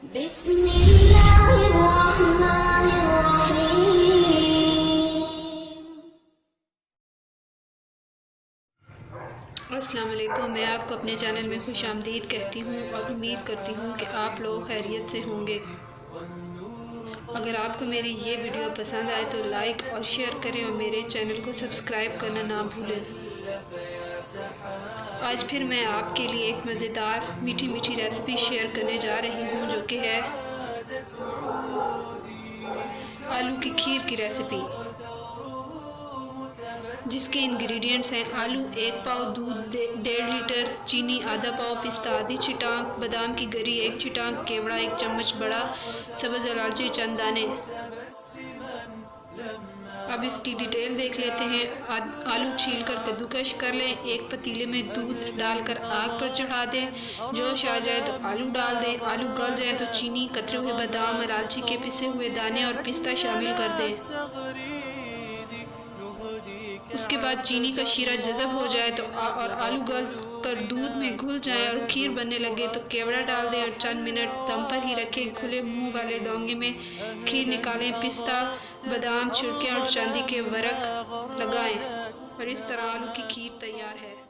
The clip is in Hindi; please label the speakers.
Speaker 1: अस्सलाम वालेकुम। मैं आपको अपने चैनल में खुशामदीद कहती हूँ और उम्मीद करती हूँ कि आप लोग खैरियत से होंगे। अगर आपको मेरी ये वीडियो पसंद आए तो लाइक और शेयर करें और मेरे चैनल को सब्सक्राइब करना ना भूलें। आज फिर मैं आपके लिए एक मज़ेदार मीठी मीठी रेसिपी शेयर करने जा रही हूँ, जो कि है आलू की खीर की रेसिपी, जिसके इंग्रेडिएंट्स हैं आलू 1 पाव, दूध 1.5 लीटर, चीनी आधा पाव, पिस्ता आधी छिटांक, बादाम की गरी 1 छिटांक, केवड़ा 1 चम्मच बड़ा, सब्ज़ इलायची चंद दाने। अब इसकी डिटेल देख लेते हैं। आलू छीलकर कद्दूकश कर लें। एक पतीले में दूध डालकर आग पर चढ़ा दें। जोश आ जाए तो आलू डाल दें। आलू गल जाए तो चीनी, कतरे हुए बादाम, इलायची के पिसे हुए दाने और पिस्ता शामिल कर दें। उसके बाद चीनी का शीरा जज़ब हो जाए तो और आलू गल कर दूध में घुल जाए और खीर बनने लगे तो केवड़ा डाल दें और चंद मिनट दम पर ही रखें। खुले मुंह वाले डोंगे में खीर निकालें, पिस्ता बादाम छिड़कें और चांदी के वर्क लगाएं और इस तरह आलू की खीर तैयार है।